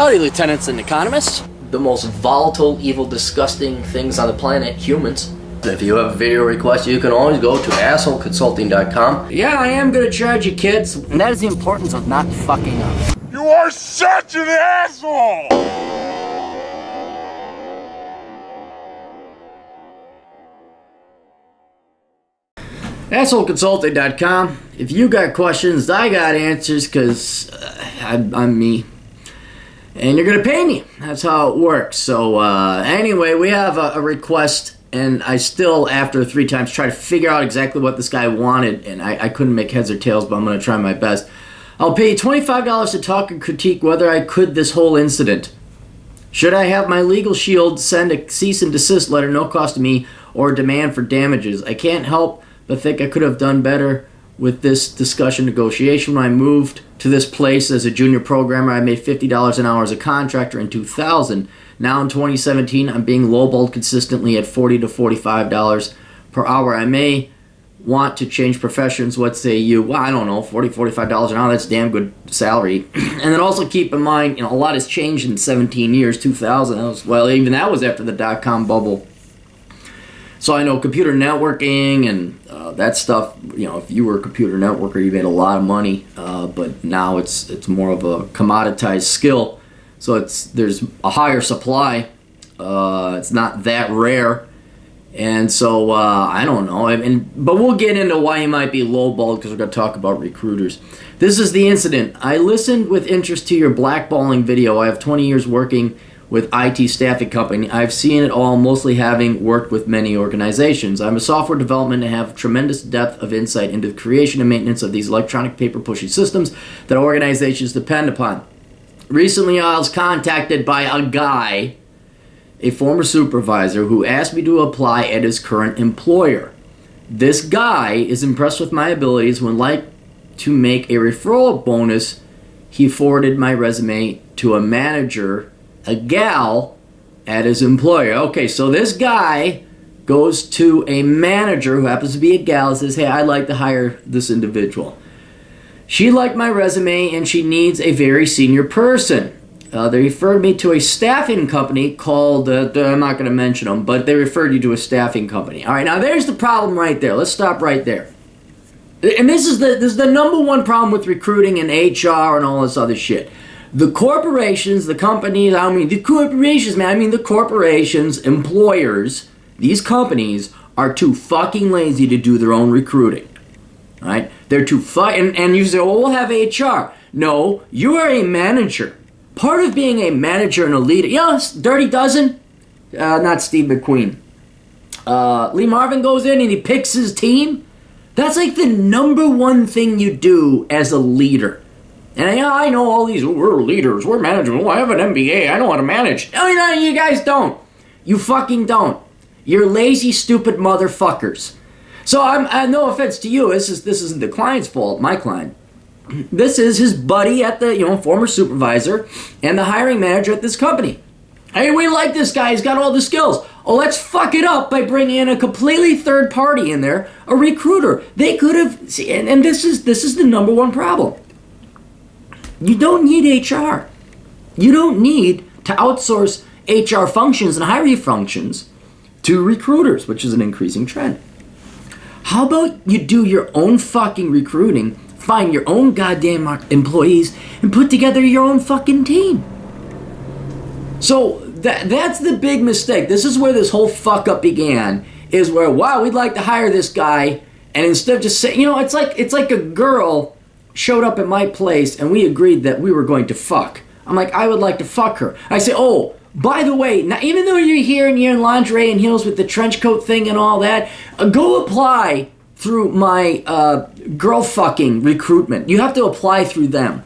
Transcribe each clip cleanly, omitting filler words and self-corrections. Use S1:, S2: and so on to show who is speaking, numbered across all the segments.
S1: Howdy, lieutenants and economists.
S2: The most volatile, evil, disgusting things on the planet, humans. If you have a video request, you can always go to assholeconsulting.com.
S1: Yeah, I am gonna charge you, kids. And that is the importance of not fucking up.
S3: You are such an asshole!
S2: assholeconsulting.com. If you got questions, I got answers, because I'm me. And you're going to pay me. That's how it works. So anyway, we have a request, and I still, after 3 times, try to figure out exactly what this guy wanted, and I couldn't make heads or tails, but I'm going to try my best. I'll pay you $25 to talk and critique whether I could this whole incident. Should I have my legal shield send a cease and desist letter, no cost to me, or demand for damages? I can't help but think I could have done better with this discussion negotiation. When I moved to this place as a junior programmer, I made $50 an hour as a contractor in 2000. Now in 2017, I'm being lowballed consistently at $40 to $45 per hour. I may want to change professions. What say you? Well, I don't know, $40, $45 an hour, that's damn good salary. And then also keep in mind, a lot has changed in 17 years, 2000. Even that was after the dot-com bubble. So I know computer networking and that stuff, if you were a computer networker, you made a lot of money, but now it's more of a commoditized skill. So there's a higher supply. It's not that rare. And so I don't know. But we'll get into why you might be lowballed, because we're going to talk about recruiters. This is the incident. I listened with interest to your blackballing video. I have 20 years working with IT staffing company. I've seen it all, mostly having worked with many organizations. I'm a software development and have tremendous depth of insight into the creation and maintenance of these electronic paper-pushing systems that organizations depend upon. Recently, I was contacted by a guy, a former supervisor, who asked me to apply at his current employer. This guy is impressed with my abilities and would like to make a referral bonus. He forwarded my resume to a manager, a gal, at his employer. Okay, so this guy goes to a manager who happens to be a gal and says, hey, I'd like to hire this individual. She liked my resume and she needs a very senior person. They referred me to a staffing company called, I'm not going to mention them, but they referred you to a staffing company. All right, now there's the problem right there. Let's stop right there. And this is the number one problem with recruiting and HR and all this other shit. The corporations, the companies, the corporations, employers, these companies are too fucking lazy to do their own recruiting. All right? They're too and you say, well, we'll have HR. No, you are a manager. Part of being a manager and a leader, Dirty Dozen, not Steve McQueen. Lee Marvin goes in and he picks his team. That's like the number one thing you do as a leader. And I know all these, we're leaders, we're managers, I have an MBA, I know how to manage. No, you guys don't. You fucking don't. You're lazy, stupid motherfuckers. So I'm no offense to you, this isn't the client's fault, my client. This is his buddy at the, former supervisor and the hiring manager at this company. Hey, we like this guy, he's got all the skills. Oh, let's fuck it up by bringing in a completely third party in there, a recruiter. They could have, and this is the number one problem. You don't need HR. You don't need to outsource HR functions and hiring functions to recruiters, which is an increasing trend. How about you do your own fucking recruiting, find your own goddamn employees, and put together your own fucking team? So that's the big mistake. This is where this whole fuck up began, is where, wow, we'd like to hire this guy, and instead of just saying, it's like a girl showed up at my place and we agreed that we were going to fuck. I'm like, I would like to fuck her. I say, oh, by the way, now even though you're here and you're in lingerie and heels with the trench coat thing and all that, go apply through my girl fucking recruitment. You have to apply through them.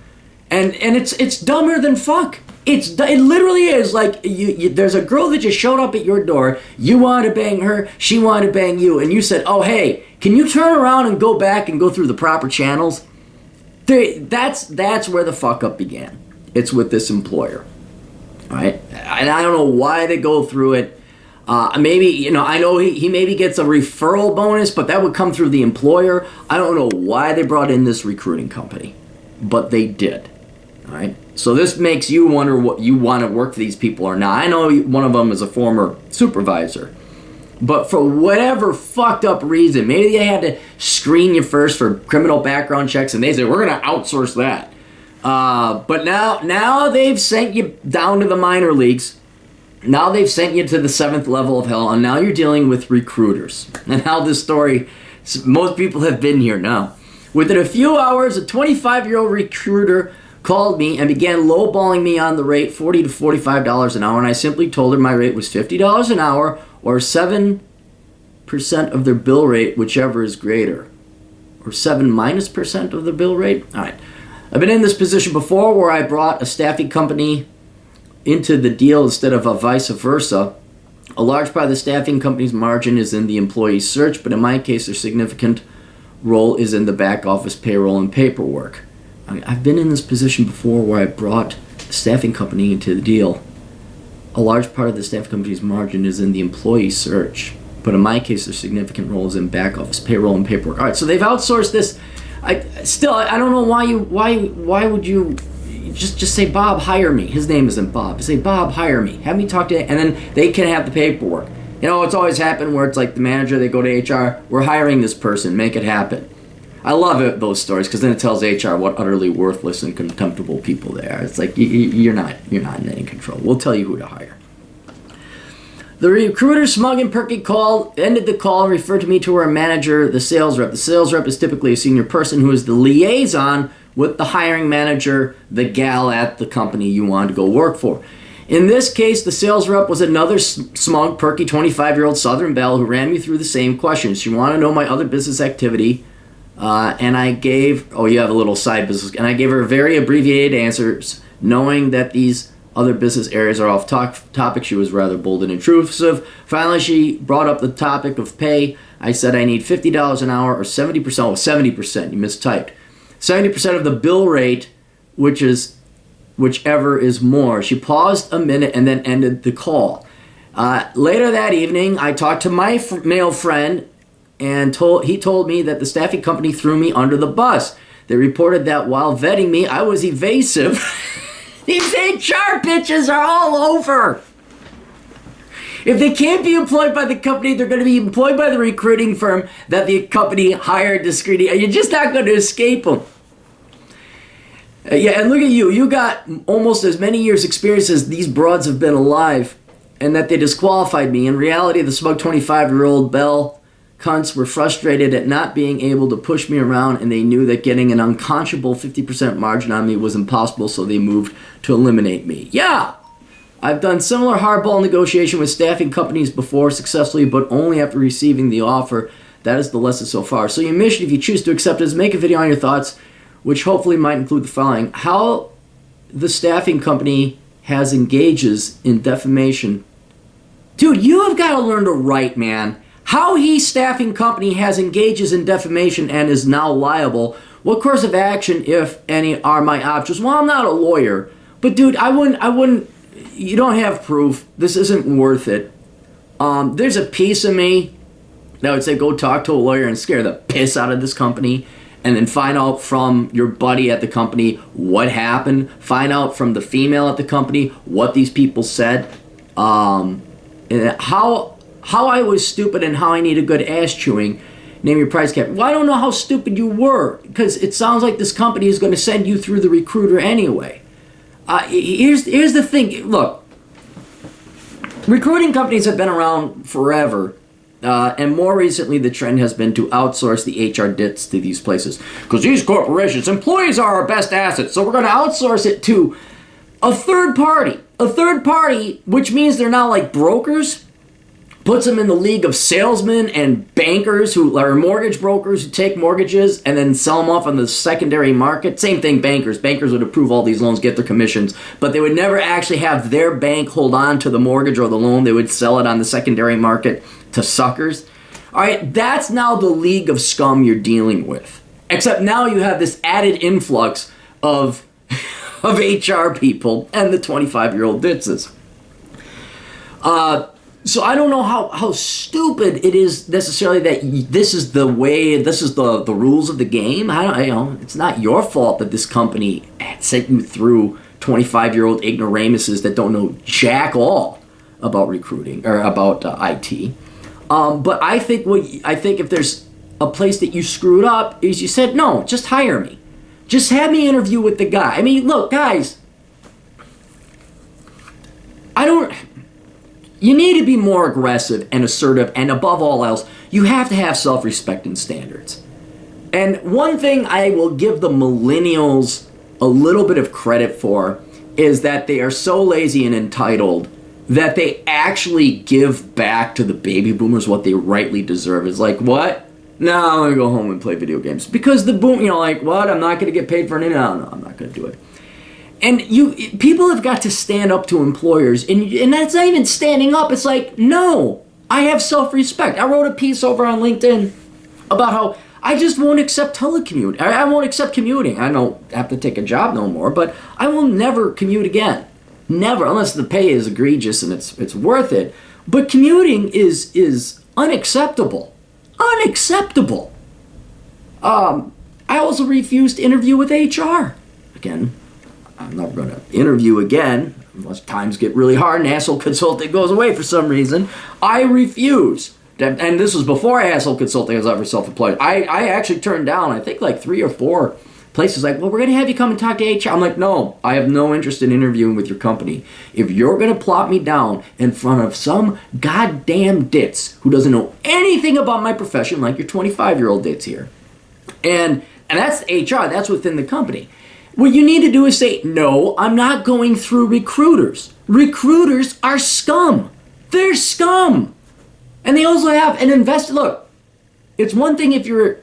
S2: And it's dumber than fuck. It literally is like there's a girl that just showed up at your door. You wanted to bang her. She wanted to bang you. And you said, oh, hey, can you turn around and go back and go through the proper channels? That's where the fuck up began. It's with this employer. All right? And I don't know why they go through it. Maybe, I know he maybe gets a referral bonus, but that would come through the employer. I don't know why they brought in this recruiting company, but they did. All right. So this makes you wonder what you want to work for these people or not. I know one of them is a former supervisor. But for whatever fucked up reason, maybe they had to screen you first for criminal background checks, and they said, we're going to outsource that. But now they've sent you down to the minor leagues. Now they've sent you to the 7th level of hell, and now you're dealing with recruiters. And how this story, most people have been here now. Within a few hours, a 25-year-old recruiter called me and began lowballing me on the rate, $40 to $45 an hour, and I simply told her my rate was $50 an hour or 7% of their bill rate, whichever is greater. Or 7 minus percent of the bill rate? All right. I've been in this position before where I brought a staffing company into the deal instead of a vice versa. A large part of the staffing company's margin is in the employee search, but in my case, their significant role is in the back office payroll and paperwork. I've been in this position before where I brought a staffing company into the deal. A large part of the staffing company's margin is in the employee search, but in my case, their significant role is in back office payroll and paperwork. All right, so they've outsourced this. I don't know why would you just say, Bob, hire me. His name isn't Bob. Say, Bob, hire me. Have me talk to him, and then they can have the paperwork. You know, it's always happened where it's like the manager, they go to HR, we're hiring this person, make it happen. I love those stories because then it tells HR what utterly worthless and contemptible people they are. It's like you're not in any control. We'll tell you who to hire. The recruiter, smug and perky, ended the call and referred to me to her manager, the sales rep. The sales rep is typically a senior person who is the liaison with the hiring manager, the gal at the company you want to go work for. In this case, the sales rep was another smug, perky 25-year-old Southern belle who ran me through the same questions. She wanted to know my other business activity. And I gave, you have a little side business, and I gave her very abbreviated answers, knowing that these other business areas are off topic. She was rather bold and intrusive. Finally, she brought up the topic of pay. I said I need $50 an hour or 70%. Oh, 70%, you mistyped. 70% of the bill rate, which is whichever is more. She paused a minute and then ended the call. Later that evening, I talked to my male friend, and he told me that the staffing company threw me under the bus. They reported that while vetting me, I was evasive. These HR bitches are all over. If they can't be employed by the company, they're going to be employed by the recruiting firm that the company hired to screen. You're just not going to escape them. Yeah, and look at you. You got almost as many years experience as these broads have been alive, and that they disqualified me. In reality, the smug 25-year-old belle cunts were frustrated at not being able to push me around, and they knew that getting an unconscionable 50% margin on me was impossible, so they moved to eliminate me. Yeah! I've done similar hardball negotiation with staffing companies before successfully, but only after receiving the offer. That is the lesson so far. So your mission, if you choose to accept it, is make a video on your thoughts, which hopefully might include the following. How the staffing company has engages in defamation. Dude, you have got to learn to write, man. How his staffing company has engages in defamation and is now liable. What course of action, if any, are my options? Well, I'm not a lawyer, but dude, I wouldn't, you don't have proof. This isn't worth it. There's a piece of me that would say go talk to a lawyer and scare the piss out of this company, and then find out from your buddy at the company what happened. Find out from the female at the company what these people said. And how I was stupid and how I need a good ass chewing. Name your price cap. Well, I don't know how stupid you were, because it sounds like this company is going to send you through the recruiter anyway. Here's the thing. Look, recruiting companies have been around forever, and more recently the trend has been to outsource the HR dits to these places. Because these corporations, employees are our best assets, so we're going to outsource it to a third party. A third party, which means they're now like brokers, puts them in the league of salesmen and bankers who are mortgage brokers who take mortgages and then sell them off on the secondary market. Same thing, bankers. Bankers would approve all these loans, get their commissions, but they would never actually have their bank hold on to the mortgage or the loan. They would sell it on the secondary market to suckers. All right, that's now the league of scum you're dealing with. Except now you have this added influx of HR people and the 25-year-old ditzes. So I don't know how stupid it is necessarily that this is the way, this is the rules of the game. It's not your fault that this company sent you through 25-year-old ignoramuses that don't know jack all about recruiting or about IT. But I think if there's a place that you screwed up is you said, no, just hire me. Just have me interview with the guy. I mean, look, guys, you need to be more aggressive and assertive, and above all else, you have to have self-respect and standards. And one thing I will give the millennials a little bit of credit for is that they are so lazy and entitled that they actually give back to the baby boomers what they rightly deserve. It's like, what? No, I'm going to go home and play video games. Because the boom, like, what? I'm not going to get paid for an No, I'm not going to do it. And people have got to stand up to employers, and that's not even standing up. It's like, no, I have self-respect. I wrote a piece over on LinkedIn about how I just won't accept telecommute. I won't accept commuting. I don't have to take a job no more, but I will never commute again. Never, unless the pay is egregious and it's worth it. But commuting is unacceptable. Unacceptable. I also refused to interview with HR. Again, I'm not going to interview again unless times get really hard and Asshole Consulting goes away for some reason. I refuse. And this was before Asshole Consulting was ever self-employed. I actually turned down, I think, like 3 or 4 places like, well, we're going to have you come and talk to HR. I'm like, no, I have no interest in interviewing with your company. If you're going to plop me down in front of some goddamn ditz who doesn't know anything about my profession, like your 25-year-old ditz here, and that's HR, that's within the company. What you need to do is say, no, I'm not going through recruiters. Recruiters are scum. They're scum. And they also have an investor. Look, it's one thing if you're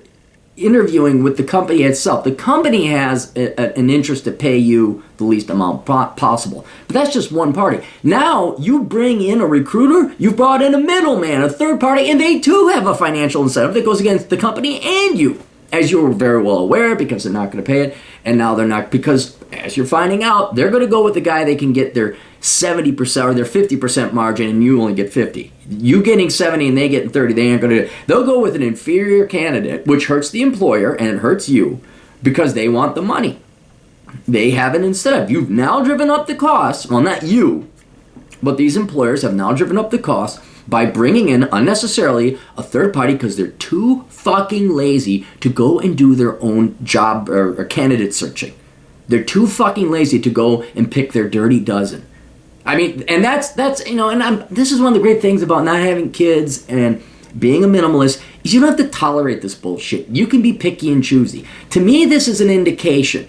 S2: interviewing with the company itself. The company has an interest to pay you the least amount possible. But that's just one party. Now, you bring in a recruiter, you've brought in a middleman, a third party, and they too have a financial incentive that goes against the company and you. As you're very well aware, because they're not going to pay it, and now they're not, because as you're finding out, they're going to go with the guy they can get their 70% or their 50% margin, and you only get 50. You getting 70 and they getting 30, they ain't going to do it. They'll go with an inferior candidate, which hurts the employer and it hurts you, because they want the money. They have an incentive. You've now driven up the costs. Well, not you, but these employers have now driven up the costs by bringing in unnecessarily a third party because they're too fucking lazy to go and do their own job or candidate searching. They're too fucking lazy to go and pick their dirty dozen. I mean, and that's and this is one of the great things about not having kids and being a minimalist is you don't have to tolerate this bullshit. You can be picky and choosy. To me, this is an indication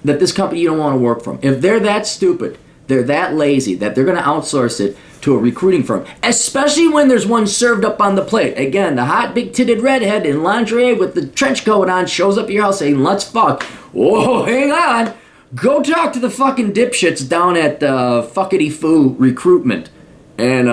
S2: that this company you don't want to work from. If they're that stupid, they're that lazy, that they're going to outsource it to a recruiting firm, especially when there's one served up on the plate. Again, the hot, big-titted redhead in lingerie with the trench coat on shows up at your house saying, let's fuck. Whoa, hang on. Go talk to the fucking dipshits down at Fuckity-Foo Recruitment, and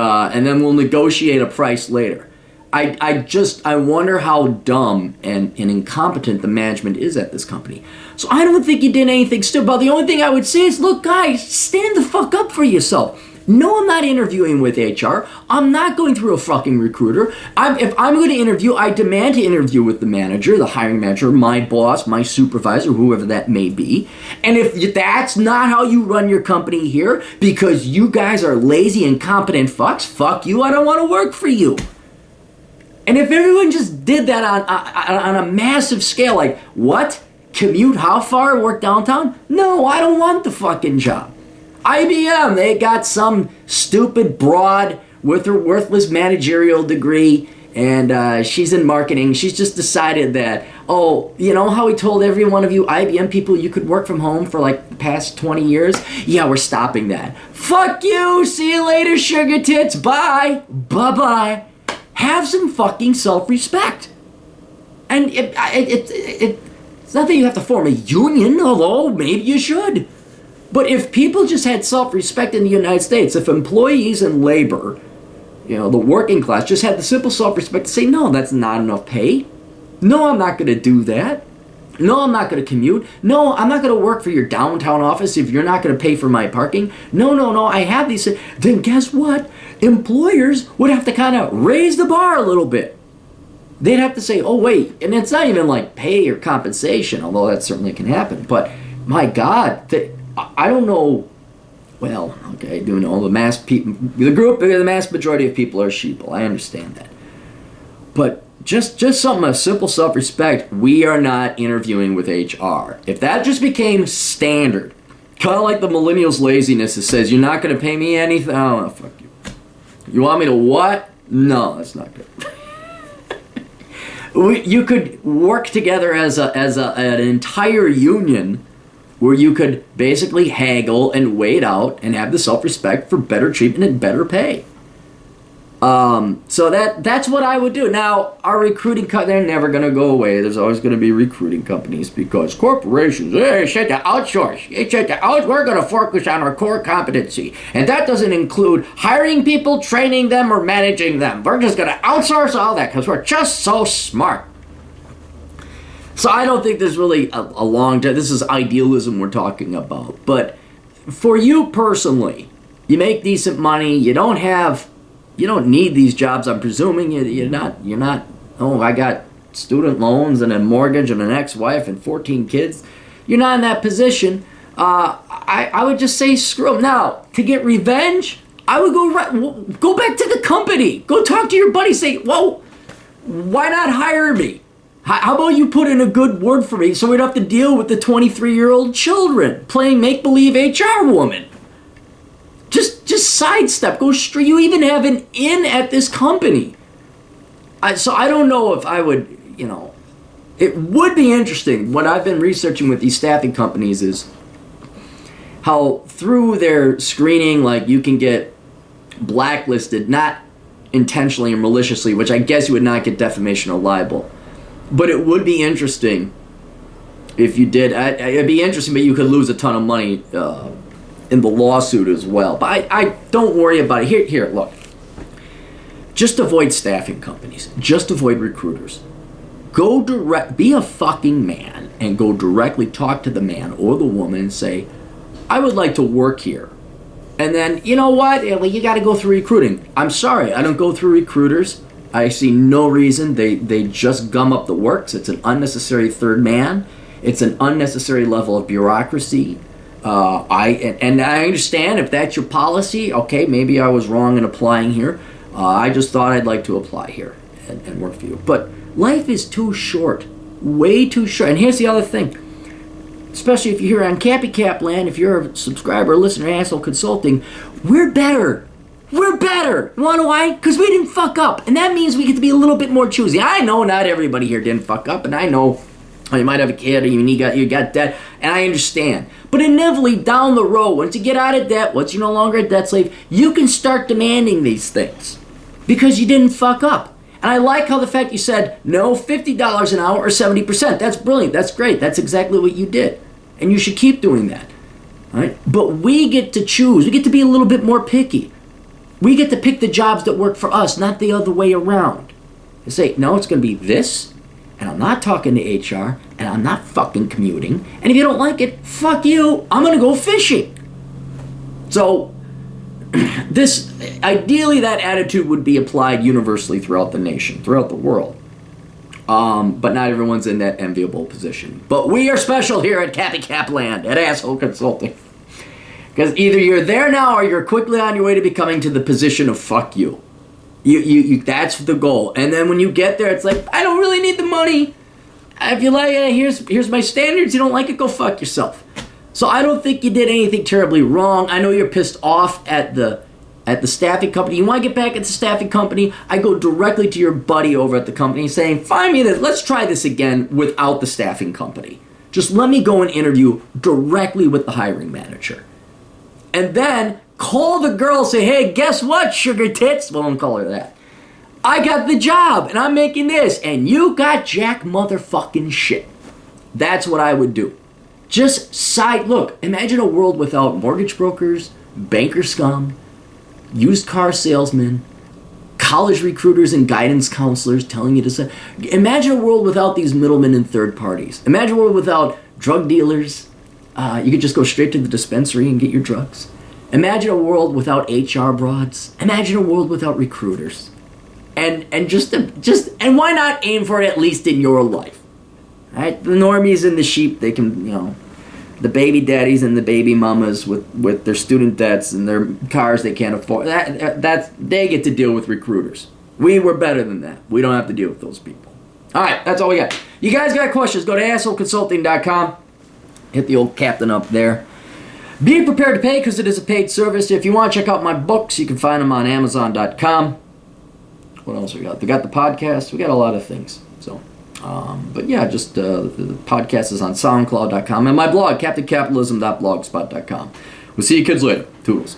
S2: then we'll negotiate a price later. I wonder how dumb and incompetent the management is at this company. So I don't think you did anything stupid. But the only thing I would say is, look, guys, stand the fuck up for yourself. No, I'm not interviewing with HR. I'm not going through a fucking recruiter. If I'm going to interview, I demand to interview with the manager, the hiring manager, my boss, my supervisor, whoever that may be. And if that's not how you run your company here, because you guys are lazy, incompetent fucks, fuck you, I don't want to work for you. And if everyone just did that on a massive scale, like, what? Commute how far? Work downtown? No, I don't want the fucking job. IBM, they got some stupid broad with her worthless managerial degree, and she's in marketing. She's just decided that, oh, you know how we told every one of you IBM people you could work from home for like the past 20 years? Yeah, we're stopping that. Fuck you! See you later, sugar tits. Bye. Bye-bye. Have some fucking self-respect. And it's not that you have to form a union, although maybe you should. But if people just had self-respect in the United States, if employees and labor, the working class, just had the simple self-respect to say, no, that's not enough pay. No, I'm not going to do that. No, I'm not going to commute. No, I'm not going to work for your downtown office if you're not going to pay for my parking. No, I have these. Then guess what? Employers would have to kind of raise the bar a little bit. They'd have to say, oh, wait, and it's not even like pay or compensation, although that certainly can happen. But my God, I don't know. Well, okay, I do know the mass majority of people are sheeple. I understand that. But just something of simple self-respect, we are not interviewing with HR. If that just became standard, kind of like the millennials' laziness that says, you're not going to pay me anything, oh, fuck you. You want me to what? No, that's not good. You could work together as an entire union where you could basically haggle and wait out and have the self-respect for better treatment and better pay. So that's what I would do. Now, our recruiting they're never going to go away. There's always going to be recruiting companies because corporations, they said to outsource. We're going to focus on our core competency. And that doesn't include hiring people, training them, or managing them. We're just going to outsource all that because we're just so smart. So I don't think there's really a long time. This is idealism we're talking about. But for you personally, you make decent money. You don't need these jobs. I'm presuming you're not. Oh, I got student loans and a mortgage and an ex-wife and 14 kids. You're not in that position. I would just say screw 'em. Now, to get revenge, I would go back to the company. Go talk to your buddy. Say, whoa, why not hire me? How about you put in a good word for me so we don't have to deal with the 23-year-old children playing make-believe HR woman? Just sidestep. Go straight. You even have an in at this company. So I don't know if I would, it would be interesting. What I've been researching with these staffing companies is how through their screening, like you can get blacklisted, not intentionally or maliciously, which I guess you would not get defamation or libel. But it would be interesting if you did. It'd be interesting, but you could lose a ton of money in the lawsuit as well. But I don't worry about it. Here, look. Just avoid staffing companies. Just avoid recruiters. Go direct. Be a fucking man and go directly talk to the man or the woman and say, I would like to work here. And then, you know what? You got to go through recruiting. I'm sorry, I don't go through recruiters. I see no reason. They just gum up the works. It's an unnecessary third man. It's an unnecessary level of bureaucracy. I understand if that's your policy. Okay, maybe I was wrong in applying here. I just thought I'd like to apply here and work for you. But life is too short, way too short. And here's the other thing, especially if you're here on Cappy Cap Land, if you're a subscriber, listener, Asshole Consulting, we're better. We're better. You want to know why? Because we didn't fuck up. And that means we get to be a little bit more choosy. I know not everybody here didn't fuck up, and I know you might have a kid, or you got debt, and I understand. But inevitably, down the road, once you get out of debt, once you're no longer a debt slave, you can start demanding these things because you didn't fuck up. And I like how the fact you said, no, $50 an hour or 70%. That's brilliant. That's great. That's exactly what you did. And you should keep doing that. All right? But we get to choose. We get to be a little bit more picky. We get to pick the jobs that work for us, not the other way around. You say, no, it's going to be this, and I'm not talking to HR, and I'm not fucking commuting, and if you don't like it, fuck you, I'm going to go fishing. So, ideally that attitude would be applied universally throughout the nation, throughout the world. But not everyone's in that enviable position. But we are special here at Cappy Cap Land, at Asshole Consulting. Because either you're there now or you're quickly on your way to becoming to the position of fuck you. You that's the goal. And then when you get there, it's like, I don't really need the money. If you like it, here's my standards. You don't like it, go fuck yourself. So I don't think you did anything terribly wrong. I know you're pissed off at the staffing company. You want to get back at the staffing company? I go directly to your buddy over at the company saying, find me this. Let's try this again without the staffing company. Just let me go and interview directly with the hiring manager. And then call the girl, say, hey, guess what, sugar tits? Well, don't call her that. I got the job, and I'm making this, and you got jack motherfucking shit. That's what I would do. Just look, imagine a world without mortgage brokers, banker scum, used car salesmen, college recruiters and guidance counselors telling you to say. Imagine a world without these middlemen and third parties. Imagine a world without drug dealers. You could just go straight to the dispensary and get your drugs. Imagine a world without HR broads. Imagine a world without recruiters. And why not aim for it at least in your life? Right? The normies and the sheep, they can, the baby daddies and the baby mamas with their student debts and their cars they can't afford. They get to deal with recruiters. We're better than that. We don't have to deal with those people. All right, that's all we got. You guys got questions, go to assholeconsulting.com. Hit the old captain up there. Be prepared to pay because it is a paid service. If you want to check out my books, you can find them on Amazon.com. What else we got? We got the podcast. We got a lot of things. So, but yeah, just the podcast is on SoundCloud.com and my blog, CaptainCapitalism.blogspot.com. We'll see you kids later. Toodles.